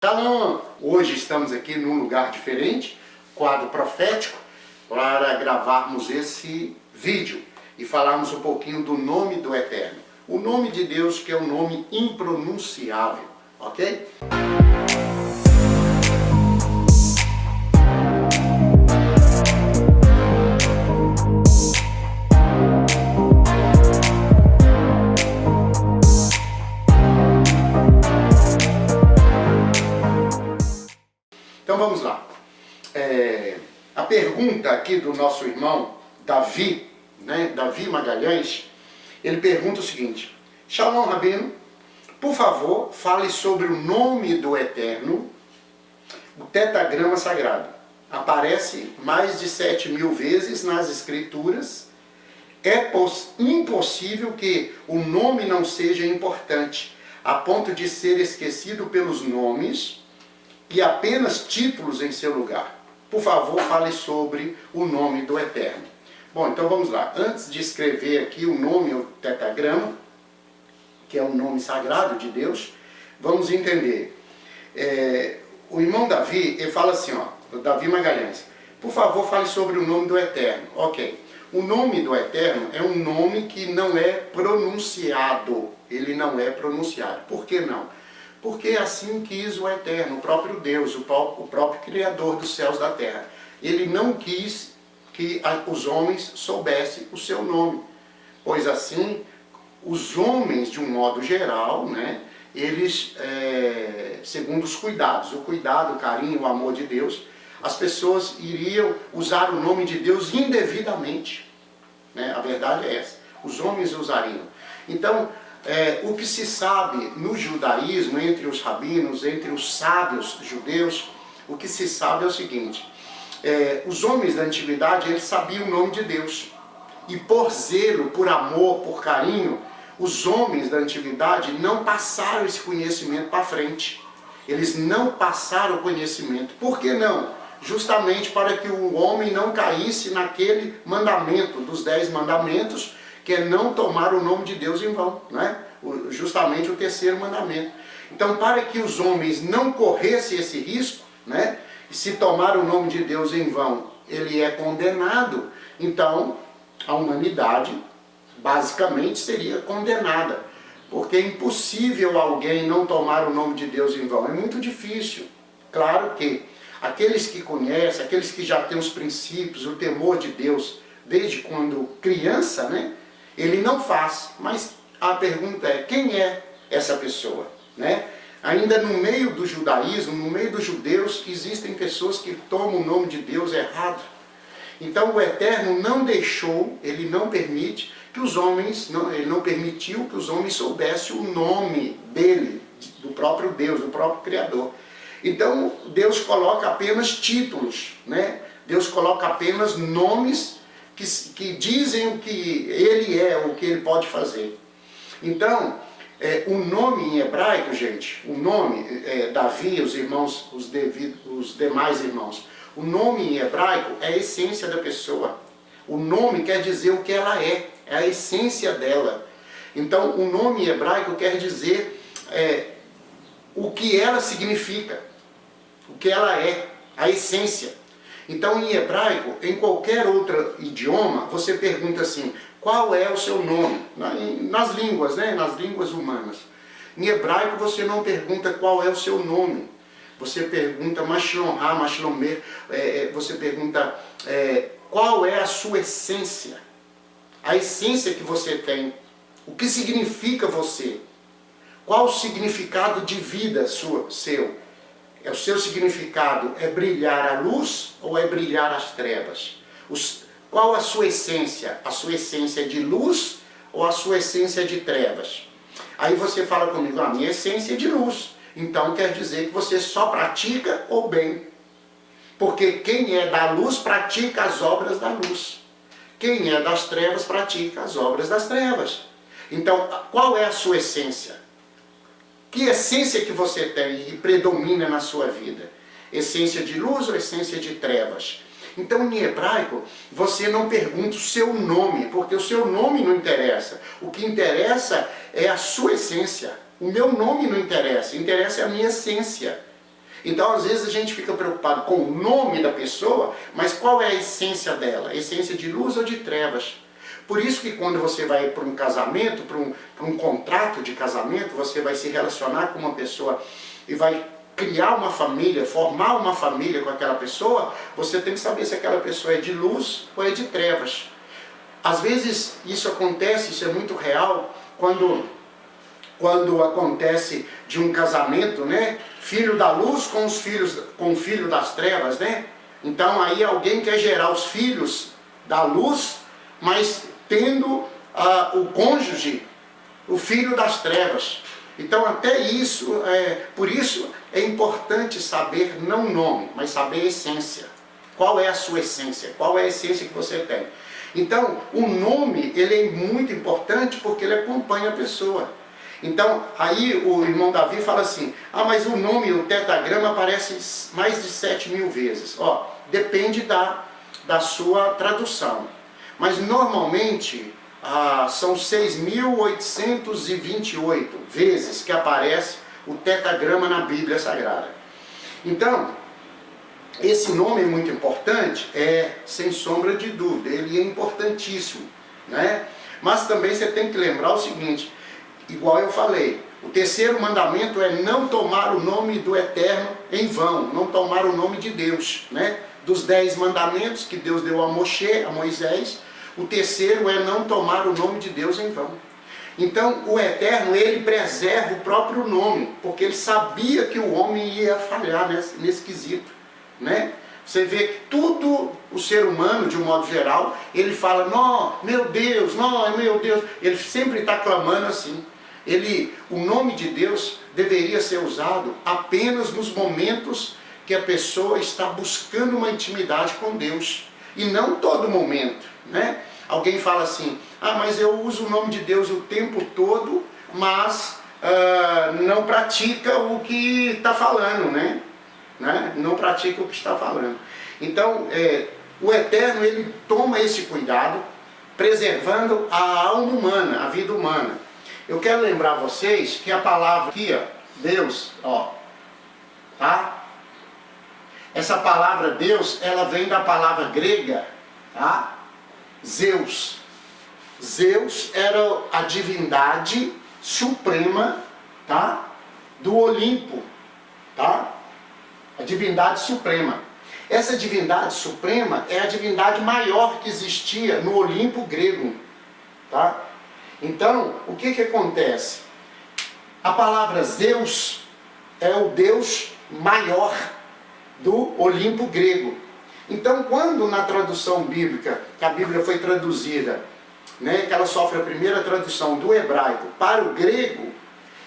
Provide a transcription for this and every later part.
Shalom! Hoje estamos aqui num lugar diferente, quadro profético, para gravarmos esse vídeo e falarmos um pouquinho do nome do Eterno. O nome de Deus, que é um nome impronunciável, ok? Então vamos lá. A pergunta aqui do nosso irmão Davi, Davi Magalhães, ele pergunta o seguinte: Shalom, Rabino, por favor, fale sobre o nome do Eterno, o tetagrama sagrado. Aparece mais de 7.000 vezes nas Escrituras. É impossível que o nome não seja importante, a ponto de ser esquecido pelos nomes e apenas títulos em seu lugar. Por favor, fale sobre o nome do Eterno. Bom, então vamos lá. Antes de escrever aqui o nome, o tetagrama, que é o nome sagrado de Deus, vamos entender. O irmão Davi, ele fala assim, Davi Magalhães, por favor, fale sobre o nome do Eterno. Ok. O nome do Eterno é um nome que não é pronunciado. Ele não é pronunciado. Por que não? Porque assim quis o Eterno, o próprio Deus, o próprio Criador dos céus e da terra. Ele não quis que os homens soubessem o seu nome, pois assim, os homens, de um modo geral, eles, segundo os cuidados, o cuidado, o carinho, o amor de Deus, as pessoas iriam usar o nome de Deus indevidamente. A verdade é essa, os homens usariam. Então, o que se sabe no judaísmo, entre os rabinos, entre os sábios judeus, o que se sabe é o seguinte: os homens da antiguidade, eles sabiam o nome de Deus, e por zelo, por amor, por carinho, os homens da antiguidade não passaram esse conhecimento para frente. Eles não passaram o conhecimento. Por que não? Justamente para que o homem não caísse naquele mandamento dos 10 mandamentos, que é não tomar o nome de Deus em vão, justamente o terceiro mandamento. Então, para que os homens não corressem esse risco, se tomar o nome de Deus em vão, ele é condenado, então a humanidade basicamente seria condenada, porque é impossível alguém não tomar o nome de Deus em vão, é muito difícil. Claro que aqueles que conhecem, aqueles que já têm os princípios, o temor de Deus desde quando criança, ele não faz, mas a pergunta é: quem é essa pessoa? Ainda no meio do judaísmo, no meio dos judeus, existem pessoas que tomam o nome de Deus errado. Então o Eterno não deixou, ele não permite que os homens, ele não permitiu que os homens soubessem o nome dele, do próprio Deus, do próprio Criador. Então Deus coloca apenas títulos, Deus coloca apenas nomes que dizem o que ele é, o que ele pode fazer. Então, o nome em hebraico, gente, o nome, Davi, os irmãos, os demais irmãos, o nome em hebraico é a essência da pessoa. O nome quer dizer o que ela é a essência dela. Então, o nome em hebraico quer dizer o que ela significa, o que ela é, a essência. Então, em hebraico, em qualquer outro idioma, você pergunta assim: qual é o seu nome? Nas línguas, nas línguas humanas. Em hebraico, você não pergunta qual é o seu nome. Você pergunta Mashlomha, Mashlomer, você pergunta qual é a sua essência. A essência que você tem. O que significa você? Qual o significado de vida seu? O seu significado é brilhar a luz ou é brilhar as trevas? Qual a sua essência? A sua essência é de luz ou a sua essência é de trevas? Aí você fala comigo: a minha essência é de luz. Então quer dizer que você só pratica o bem. Porque quem é da luz pratica as obras da luz. Quem é das trevas pratica as obras das trevas. Então, qual é a sua essência? Que essência que você tem e predomina na sua vida? Essência de luz ou essência de trevas? Então, em hebraico, você não pergunta o seu nome, porque o seu nome não interessa. O que interessa é a sua essência. O meu nome não interessa, interessa a minha essência. Então, às vezes, a gente fica preocupado com o nome da pessoa, mas qual é a essência dela? A essência de luz ou de trevas? Por isso que quando você vai para um casamento, para um contrato de casamento, você vai se relacionar com uma pessoa e vai criar uma família, formar uma família com aquela pessoa, você tem que saber se aquela pessoa é de luz ou é de trevas. Às vezes isso acontece, isso é muito real, quando acontece de um casamento, né? Filho da luz com o filho das trevas, né? Então aí alguém quer gerar os filhos da luz, mas tendo o cônjuge, o filho das trevas. Então até isso, por isso é importante saber não o nome, mas saber a essência. Qual é a sua essência? Qual é a essência que você tem? Então o nome, ele é muito importante porque ele acompanha a pessoa. Então aí o irmão Davi fala assim, mas o nome, o tetragrama aparece mais de 7.000 vezes. Depende da sua tradução. Mas normalmente são 6.828 vezes que aparece o tetragrama na Bíblia Sagrada. Então, esse nome é muito importante, sem sombra de dúvida, ele é importantíssimo, né? Mas também você tem que lembrar o seguinte, igual eu falei, o terceiro mandamento é não tomar o nome do Eterno em vão, não tomar o nome de Deus, né? Dos 10 mandamentos que Deus deu a Moisés, o terceiro é não tomar o nome de Deus em vão. Então o Eterno, ele preserva o próprio nome, porque ele sabia que o homem ia falhar nesse quesito, né? Você vê que tudo o ser humano, de um modo geral, ele fala, não, meu Deus, ele sempre está clamando assim. O nome de Deus deveria ser usado apenas nos momentos que a pessoa está buscando uma intimidade com Deus, e não todo momento, né? Alguém fala assim, mas eu uso o nome de Deus o tempo todo, mas não pratica o que está falando, né? Não pratica o que está falando. Então, o Eterno, ele toma esse cuidado, preservando a alma humana, a vida humana. Eu quero lembrar vocês que a palavra aqui, Deus, tá? Essa palavra Deus, ela vem da palavra grega, tá? Zeus. Zeus era a divindade suprema, tá? Do Olimpo, tá? A divindade suprema. Essa divindade suprema é a divindade maior que existia no Olimpo grego, tá? Então, o que acontece? A palavra Zeus é o Deus maior do Olimpo grego. Então, quando na tradução bíblica, que a Bíblia foi traduzida, né, que ela sofre a primeira tradução do hebraico para o grego,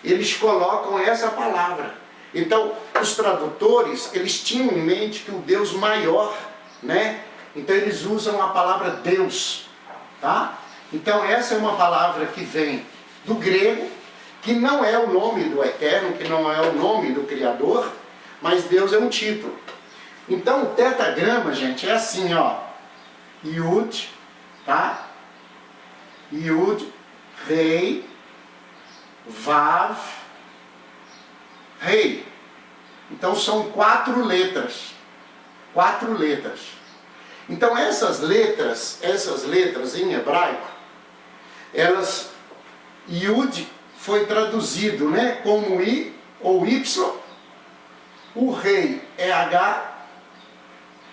eles colocam essa palavra. Então, os tradutores, eles tinham em mente que o Deus maior, né? Então eles usam a palavra Deus, tá? Então essa é uma palavra que vem do grego, que não é o nome do Eterno, que não é o nome do Criador, mas Deus é um título. Então o tetragrama, gente, é assim, Yud, tá? Yud, Rei, Vav, Rei. Então são 4 letras. 4 letras. Então essas letras em hebraico, Yud foi traduzido, né, como I ou Y, o Rei é H,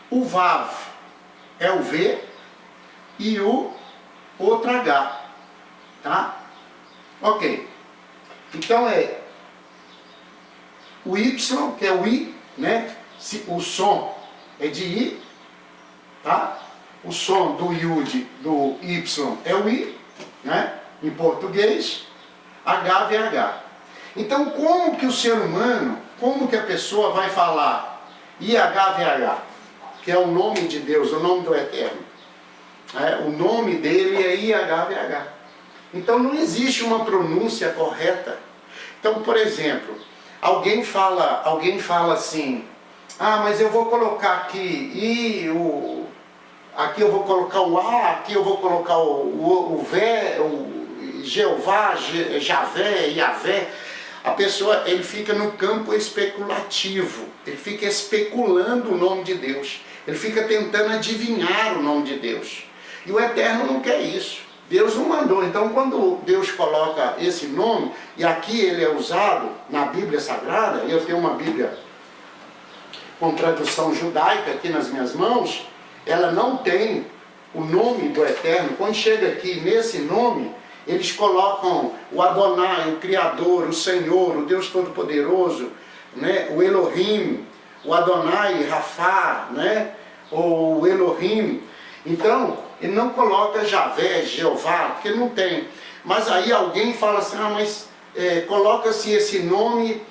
o Vav é o V e o outro H, tá? Ok. Então o Y, que é o I, né? O som é de I, tá? O som do Yud, do Y é o I, né? Em português, HVH. Então, como que o ser humano, como que a pessoa vai falar IHVH, que é o nome de Deus, o nome do Eterno? O nome dele é IHVH. Então, não existe uma pronúncia correta. Então, por exemplo, alguém fala assim, mas eu vou colocar aqui aqui eu vou colocar o A, aqui eu vou colocar o Vé, o Jeová, Javé, Yavé. a pessoa, ele fica no campo especulativo, ele fica especulando o nome de Deus, ele fica tentando adivinhar o nome de Deus. E o Eterno não quer isso. Deus não mandou. Então, quando Deus coloca esse nome, e aqui ele é usado na Bíblia Sagrada, eu tenho uma Bíblia com tradução judaica aqui nas minhas mãos, ela não tem o nome do Eterno. Quando chega aqui nesse nome, eles colocam o Adonai, o Criador, o Senhor, o Deus Todo-Poderoso, né? O Elohim, o Adonai, Rafá, né? Ou o Elohim. Então, ele não coloca Javé, Jeová, porque não tem. Mas aí alguém fala assim, mas coloca-se esse nome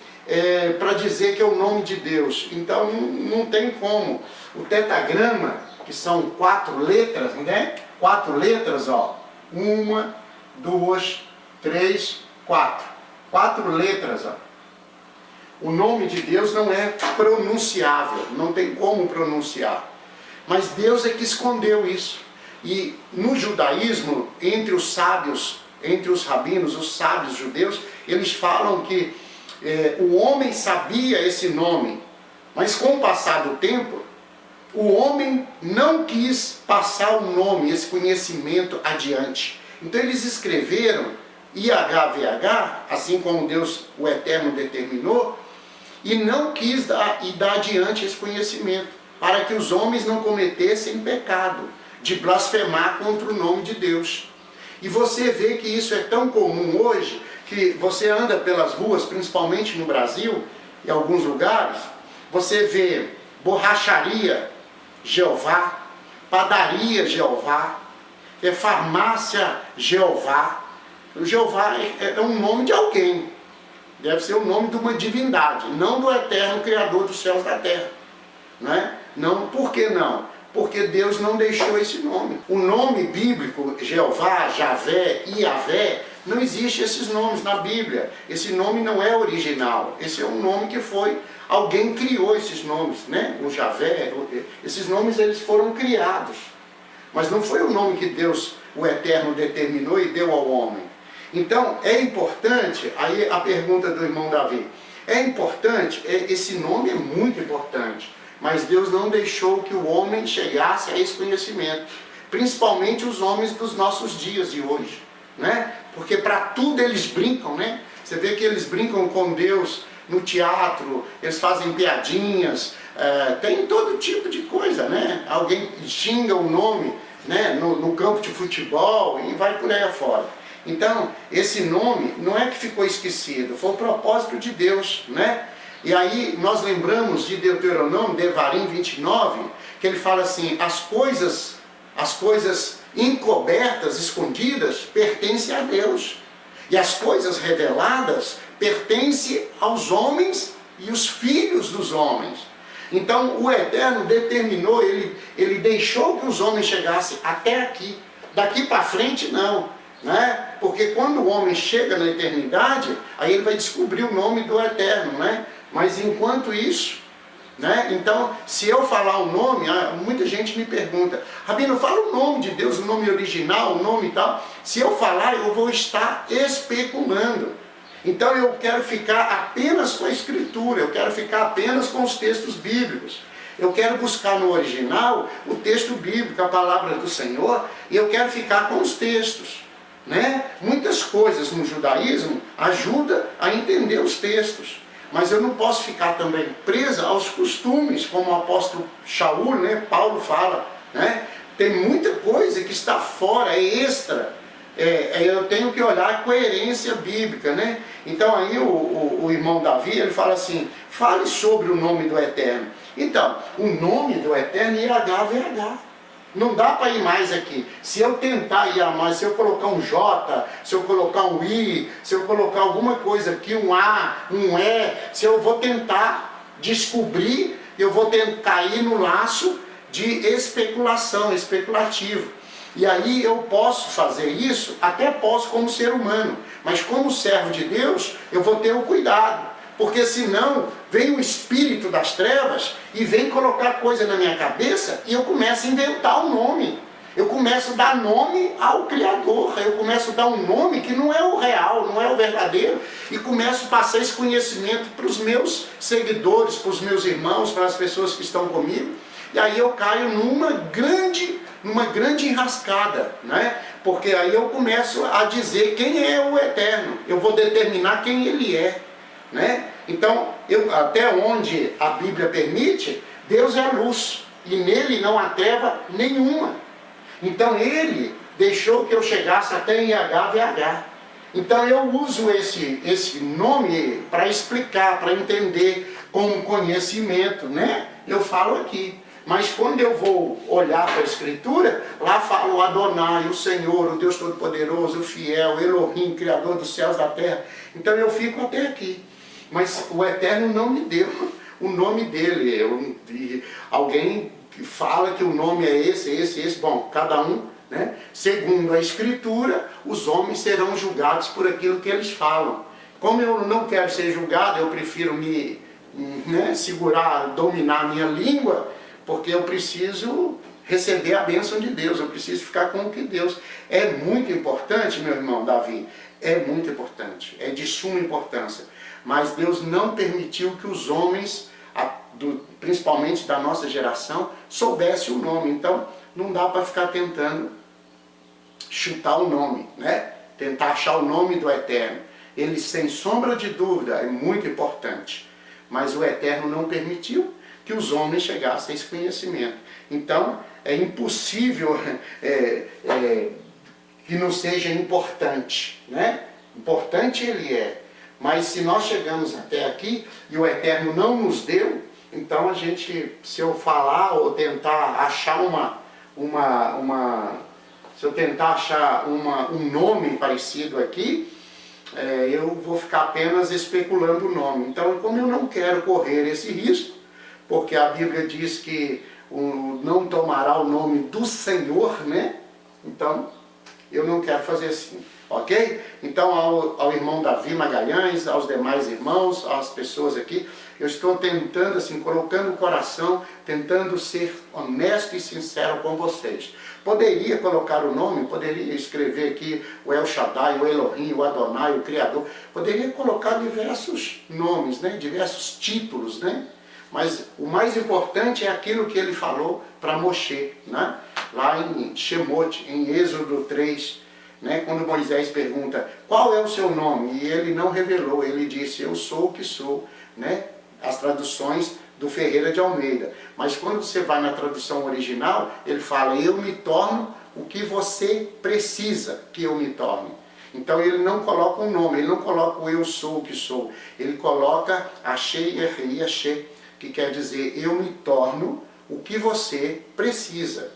para dizer que é o nome de Deus. Então, não tem como. O tetagrama, que são 4 letras, né? 4 letras, ó. 1, 2, 3, 4. 4 letras, ó. O nome de Deus não é pronunciável, não tem como pronunciar. Mas Deus é que escondeu isso. E no judaísmo, entre os sábios, entre os rabinos, os sábios judeus, eles falam que o homem sabia esse nome, mas com o passar do tempo, o homem não quis passar o nome, esse conhecimento adiante. Então eles escreveram IHVH, assim como Deus, o Eterno, determinou, e não quis dar adiante esse conhecimento, para que os homens não cometessem pecado de blasfemar contra o nome de Deus. E você vê que isso é tão comum hoje, que você anda pelas ruas, principalmente no Brasil, em alguns lugares, você vê borracharia Jeová, padaria Jeová, farmácia Jeová. O Jeová é um nome de alguém, deve ser o nome de uma divindade, não do Eterno Criador dos céus e da terra. Não, por que não? Porque Deus não deixou esse nome. O nome bíblico, Jeová, Javé, Iavé, não existe esses nomes na Bíblia. Esse nome não é original. Esse é um nome que alguém criou esses nomes, né? O Javé, esses nomes eles foram criados. Mas não foi o nome que Deus, o Eterno, determinou e deu ao homem. Então, é importante, aí a pergunta do irmão Davi, é importante, esse nome é muito importante. Mas Deus não deixou que o homem chegasse a esse conhecimento. Principalmente os homens dos nossos dias de hoje, né? Porque para tudo eles brincam, né? Você vê que eles brincam com Deus no teatro, eles fazem piadinhas, tem todo tipo de coisa, né? Alguém xinga o nome, né? No campo de futebol e vai por aí afora. Então, esse nome não é que ficou esquecido, foi o propósito de Deus, né? E aí nós lembramos de Deuteronômio, Devarim 29, que ele fala assim, as coisas encobertas, escondidas, pertencem a Deus. E as coisas reveladas pertencem aos homens e os filhos dos homens. Então o Eterno determinou, ele deixou que os homens chegassem até aqui. Daqui para frente não, né? Porque quando o homem chega na eternidade, aí ele vai descobrir o nome do Eterno, né? Mas enquanto isso, né? Então, se eu falar o nome, muita gente me pergunta, Rabino, fala o nome de Deus, o nome original, o nome e tal. Se eu falar, eu vou estar especulando. Então eu quero ficar apenas com a Escritura, eu quero ficar apenas com os textos bíblicos. Eu quero buscar no original o texto bíblico, a palavra do Senhor, e eu quero ficar com os textos, né? Muitas coisas no judaísmo ajudam a entender os textos. Mas eu não posso ficar também presa aos costumes, como o apóstolo Shaul, né? Paulo fala, né? Tem muita coisa que está fora, é extra. Eu tenho que olhar a coerência bíblica, né? Então aí o irmão Davi, ele fala assim, fale sobre o nome do Eterno. Então, o nome do Eterno é IHVH. Não dá para ir mais aqui. Se eu tentar ir a mais, se eu colocar um J, se eu colocar um I, se eu colocar alguma coisa aqui, um A, um E, se eu vou tentar descobrir, eu vou tentar cair no laço de especulação, especulativo. E aí eu posso fazer isso, até posso como ser humano, mas como servo de Deus, eu vou ter o cuidado. Porque senão vem o espírito das trevas e vem colocar coisa na minha cabeça e eu começo a inventar um nome. eu começo a dar nome ao Criador, eu começo a dar um nome que não é o real, não é o verdadeiro, e começo a passar esse conhecimento para os meus seguidores, para os meus irmãos, para as pessoas que estão comigo, e aí eu caio numa grande enrascada, né? Porque aí eu começo a dizer quem é o Eterno, eu vou determinar quem Ele é, né? Então, até onde a Bíblia permite, Deus é a luz, e nele não há treva nenhuma. Então Ele deixou que eu chegasse até em HVH. Então eu uso esse nome para explicar, para entender, como conhecimento, né? Eu falo aqui. Mas quando eu vou olhar para a Escritura, lá fala o Adonai, o Senhor, o Deus Todo-Poderoso, o Fiel, Elohim, Criador dos céus e da terra. Então eu fico até aqui. Mas o Eterno não me deu o nome dele. Alguém fala que o nome é esse. Bom, cada um, né? Segundo a Escritura, os homens serão julgados por aquilo que eles falam. Como eu não quero ser julgado, eu prefiro me segurar, dominar a minha língua, porque eu preciso receber a bênção de Deus, eu preciso ficar com o que Deus... É muito importante, meu irmão Davi, é muito importante, é de suma importância. Mas Deus não permitiu que os homens, principalmente da nossa geração, soubessem o nome. Então, não dá para ficar tentando chutar o nome, né? Tentar achar o nome do Eterno. Ele, sem sombra de dúvida, é muito importante. Mas o Eterno não permitiu que os homens chegassem a esse conhecimento. Então, é impossível que não seja importante, né? Importante ele é. Mas se nós chegamos até aqui e o Eterno não nos deu, então se eu falar ou tentar achar se eu tentar achar um nome parecido aqui, eu vou ficar apenas especulando o nome. Então, como eu não quero correr esse risco, porque a Bíblia diz que não tomará o nome do Senhor, né? Então, eu não quero fazer assim, ok? Então, ao irmão Davi Magalhães, aos demais irmãos, às pessoas aqui, eu estou tentando, assim, colocando o coração, tentando ser honesto e sincero com vocês. Poderia colocar o nome, poderia escrever aqui o El Shaddai, o Elohim, o Adonai, o Criador, poderia colocar diversos nomes, né? Diversos títulos, né? Mas o mais importante é aquilo que ele falou para Moshe, né? Lá em Shemot, em Êxodo 3, né? Quando Moisés pergunta, qual é o seu nome? E ele não revelou, ele disse, eu sou o que sou, né? As traduções do Ferreira de Almeida. Mas quando você vai na tradução original, ele fala, eu me torno o que você precisa que eu me torne. Então ele não coloca um nome, ele não coloca o eu sou o que sou, ele coloca Achei, Errei, Achei, que quer dizer, eu me torno o que você precisa,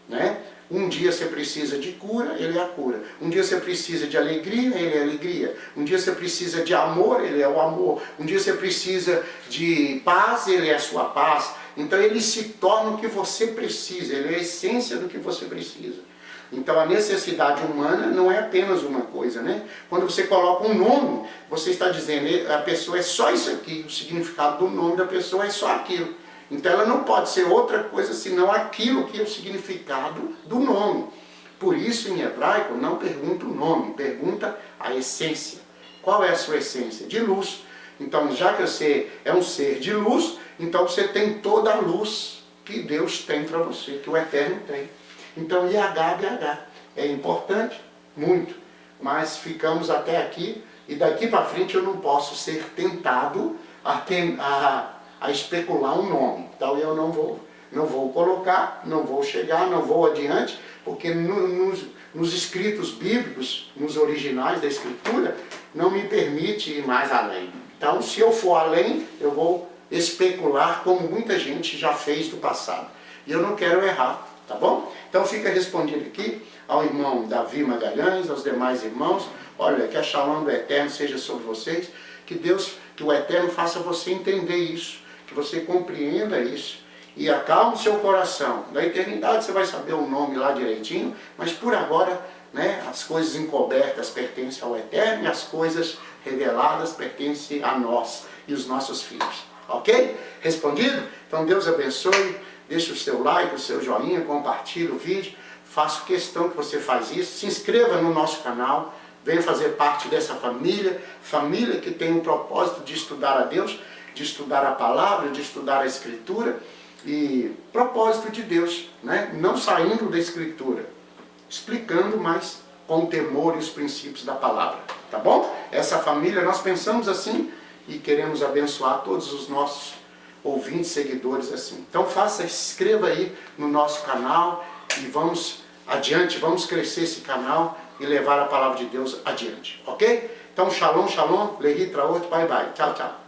né? Um dia você precisa de cura, ele é a cura. Um dia você precisa de alegria, ele é a alegria. Um dia você precisa de amor, ele é o amor. Um dia você precisa de paz, ele é a sua paz. Então ele se torna o que você precisa, ele é a essência do que você precisa. Então a necessidade humana não é apenas uma coisa, né? Quando você coloca um nome, você está dizendo, a pessoa é só isso aqui, o significado do nome da pessoa é só aquilo. Então ela não pode ser outra coisa senão aquilo que é o significado do nome. Por isso em hebraico não pergunta o nome, pergunta a essência. Qual é a sua essência? De luz. Então já que você é um ser de luz, então você tem toda a luz que Deus tem para você, que o Eterno tem. Então IHBH é importante, muito, mas ficamos até aqui e daqui para frente eu não posso ser tentado a especular um nome. Então eu não vou colocar, não vou chegar, não vou adiante, porque nos escritos bíblicos, nos originais da Escritura, não me permite ir mais além. Então se eu for além, eu vou especular como muita gente já fez do passado. E eu não quero errar, tá bom? Então fica respondido aqui ao irmão Davi Magalhães, aos demais irmãos, olha, que a Shalom do Eterno seja sobre vocês, que o Eterno faça você entender isso, que você compreenda isso, e acalme o seu coração. Da eternidade você vai saber o nome lá direitinho, mas por agora, né, as coisas encobertas pertencem ao Eterno, e as coisas reveladas pertencem a nós e os nossos filhos. Ok? Respondido? Então Deus abençoe. Deixe o seu like, o seu joinha, compartilhe o vídeo. Faço questão que você faz isso. Se inscreva no nosso canal. Venha fazer parte dessa família. Família que tem o propósito de estudar a Deus, de estudar a palavra, de estudar a Escritura. E propósito de Deus, né? Não saindo da Escritura, explicando, mas com temor e os princípios da palavra. Tá bom? Essa família, nós pensamos assim e queremos abençoar todos os nossos ouvintes, seguidores assim. Então se inscreva aí no nosso canal e vamos adiante, vamos crescer esse canal e levar a palavra de Deus adiante, ok? Então, shalom, shalom, lehi traot, bye bye, tchau, tchau.